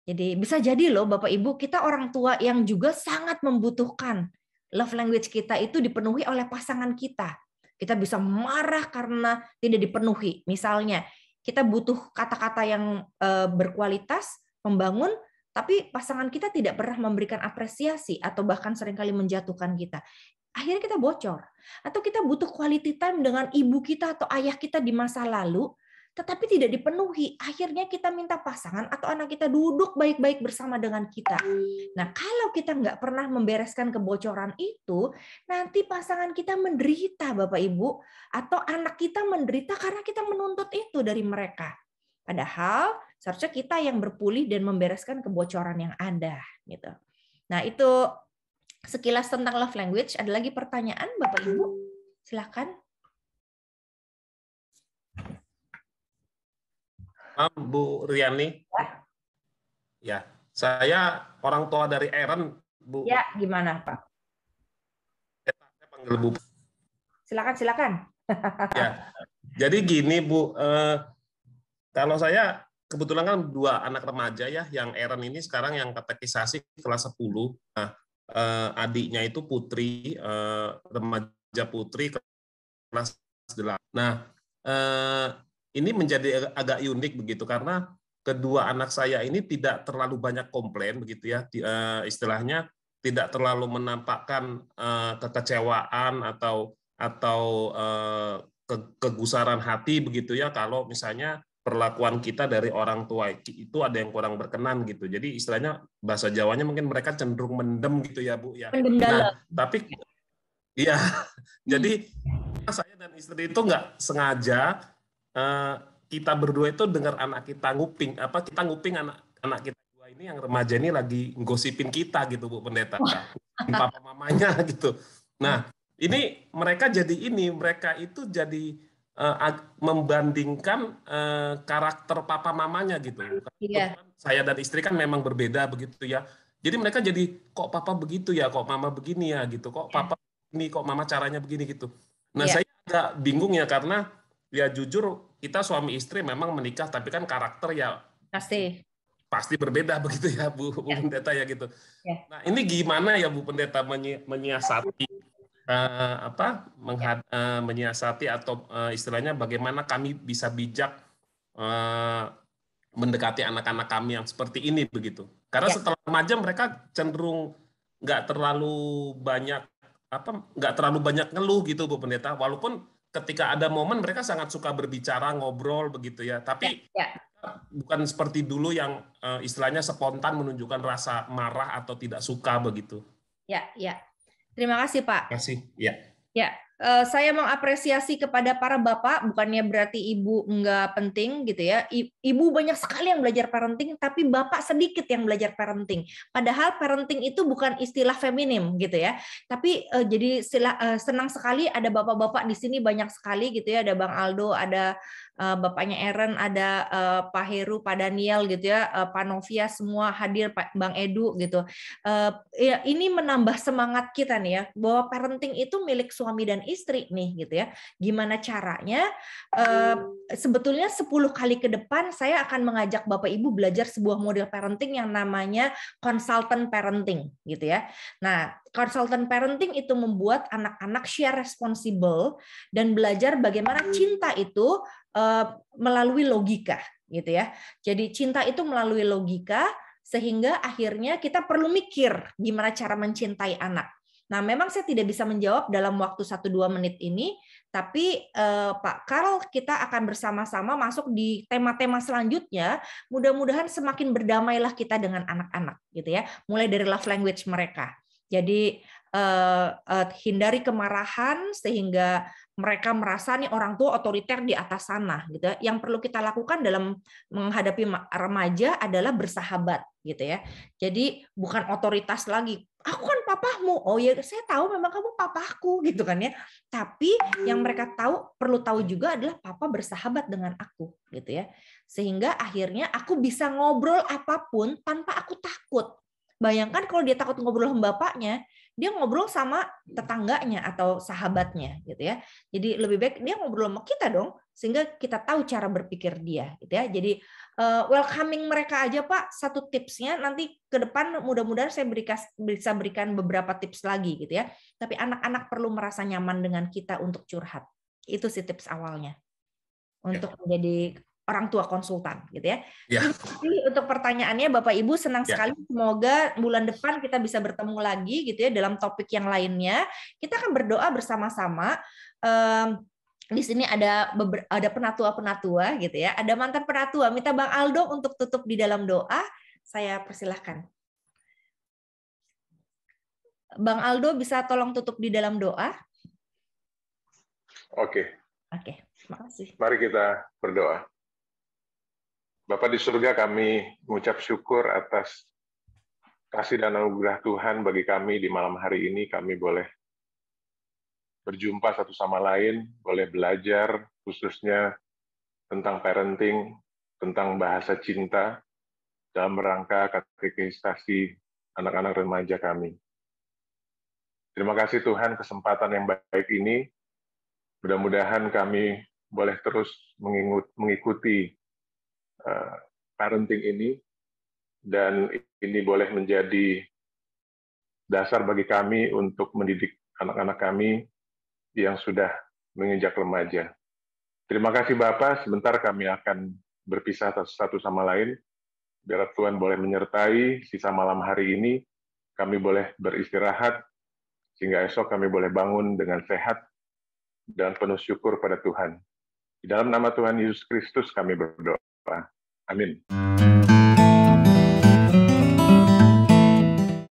Jadi bisa jadi loh Bapak Ibu, kita orang tua yang juga sangat membutuhkan love language kita itu dipenuhi oleh pasangan kita. Kita bisa marah karena tidak dipenuhi. Misalnya, kita butuh kata-kata yang berkualitas, membangun, tapi pasangan kita tidak pernah memberikan apresiasi atau bahkan seringkali menjatuhkan kita. Akhirnya kita bocor. Atau kita butuh quality time dengan ibu kita atau ayah kita di masa lalu, tetapi tidak dipenuhi. Akhirnya kita minta pasangan atau anak kita duduk baik-baik bersama dengan kita. Nah, kalau kita nggak pernah membereskan kebocoran itu, nanti pasangan kita menderita, Bapak Ibu, atau anak kita menderita karena kita menuntut itu dari mereka. Padahal seharusnya kita yang berpulih dan membereskan kebocoran yang ada. Gitu. Nah, itu sekilas tentang love language. Ada lagi pertanyaan, Bapak Ibu? Silakan. Bu Riani. Ya, saya orang tua dari Aaron, Bu. Ya, gimana, Pak? Saya panggil Bu. Silakan. Ya, jadi gini, Bu. Kalau saya kebetulan kan 2 anak remaja ya, yang Aaron ini sekarang yang katekisasi kelas 10. Nah, adiknya itu putri, remaja putri kelas 8. Nah, ini menjadi agak unik begitu karena kedua anak saya ini tidak terlalu banyak komplain begitu ya, istilahnya tidak terlalu menampakkan kekecewaan atau kegusaran hati begitu ya kalau misalnya perlakuan kita dari orang tua itu ada yang kurang berkenan gitu. Jadi istilahnya bahasa Jawanya mungkin mereka cenderung mendem gitu ya Bu ya. Nah, tapi iya, jadi saya dan istri itu nggak sengaja kita berdua itu dengar anak kita nguping anak kita dua ini yang remaja ini lagi gosipin kita gitu Bu Pendeta, papa mamanya gitu. Nah ini mereka itu jadi membandingkan karakter papa mamanya gitu. Iya. Saya dan istri kan memang berbeda begitu ya. Jadi mereka jadi kok papa begitu ya, kok mama begini ya gitu, kok papa ini, kok mama caranya begini gitu. Nah saya agak bingung ya karena ya jujur kita suami istri memang menikah tapi kan karakter ya pasti berbeda begitu ya Bu Pendeta ya gitu. Nah ini gimana ya Bu Pendeta menyiasati menyiasati atau istilahnya bagaimana kami bisa bijak mendekati anak-anak kami yang seperti ini begitu. Karena setelah remaja mereka cenderung nggak terlalu banyak ngeluh gitu Bu Pendeta, walaupun ketika ada momen mereka sangat suka berbicara, ngobrol begitu ya. Tapi bukan seperti dulu yang istilahnya spontan menunjukkan rasa marah atau tidak suka begitu. Ya. Terima kasih Pak. Terima kasih. Ya. Ya, Saya mengapresiasi kepada para bapak, bukannya berarti ibu nggak penting gitu ya. Ibu banyak sekali yang belajar parenting, tapi bapak sedikit yang belajar parenting. Padahal parenting itu bukan istilah feminim gitu ya. Tapi jadi senang sekali ada bapak-bapak di sini banyak sekali gitu ya. Ada Bang Aldo, ada bapaknya Eren, ada Pak Heru, Pak Daniel gitu ya, Pak Novia, semua hadir, Pak Bang Edu gitu. Ya, ini menambah semangat kita nih ya, bahwa parenting itu milik suami dan istri nih gitu ya. Gimana caranya? Sebetulnya 10 kali ke depan saya akan mengajak Bapak Ibu belajar sebuah model parenting yang namanya consultant parenting gitu ya. Nah, consultant parenting itu membuat anak-anak share responsible dan belajar bagaimana cinta itu melalui logika gitu ya. Jadi cinta itu melalui logika, sehingga akhirnya kita perlu mikir gimana cara mencintai anak. Nah, memang saya tidak bisa menjawab dalam waktu 1-2 menit ini, tapi Pak Karl, kita akan bersama-sama masuk di tema-tema selanjutnya. Mudah-mudahan semakin berdamailah kita dengan anak-anak, gitu ya. Mulai dari love language mereka. Jadi hindari kemarahan sehingga mereka merasa nih orang tua otoriter di atas sana, gitu. Yang perlu kita lakukan dalam menghadapi remaja adalah bersahabat, gitu ya. Jadi bukan otoritas lagi. Aku kan papamu. Oh ya, saya tahu memang kamu papaku gitu kan ya. Tapi yang mereka perlu tahu juga adalah papa bersahabat dengan aku gitu ya. Sehingga akhirnya aku bisa ngobrol apapun tanpa aku takut. Bayangkan kalau dia takut ngobrol sama bapaknya, dia ngobrol sama tetangganya atau sahabatnya gitu ya. Jadi lebih baik dia ngobrol sama kita dong, sehingga kita tahu cara berpikir dia gitu ya. Jadi welcoming mereka aja Pak, satu tipsnya. Nanti ke depan mudah-mudahan saya bisa berikan beberapa tips lagi gitu ya. Tapi anak-anak perlu merasa nyaman dengan kita untuk curhat. Itu sih tips awalnya untuk menjadi orang tua konsultan gitu ya. Terima kasih untuk pertanyaannya Bapak Ibu, senang sekali. Semoga bulan depan kita bisa bertemu lagi gitu ya dalam topik yang lainnya. Kita akan berdoa bersama-sama. Di sini ada penatua-penatua gitu ya. Ada mantan penatua. Minta Bang Aldo untuk tutup di dalam doa. Saya persilahkan. Bang Aldo bisa tolong tutup di dalam doa? Oke. Oke, terima kasih. Mari kita berdoa. Bapak di surga, kami mengucap syukur atas kasih dan anugerah Tuhan bagi kami di malam hari ini. Kami boleh berjumpa satu sama lain, boleh belajar khususnya tentang parenting, tentang bahasa cinta dalam rangka katekisasi anak-anak remaja kami. Terima kasih Tuhan kesempatan yang baik ini. Mudah-mudahan kami boleh terus mengikuti parenting ini, dan ini boleh menjadi dasar bagi kami untuk mendidik anak-anak kami yang sudah menginjak remaja. Terima kasih Bapak, sebentar kami akan berpisah satu sama lain, biar Tuhan boleh menyertai sisa malam hari ini, kami boleh beristirahat, sehingga esok kami boleh bangun dengan sehat dan penuh syukur pada Tuhan. Di dalam nama Tuhan Yesus Kristus kami berdoa. Amin.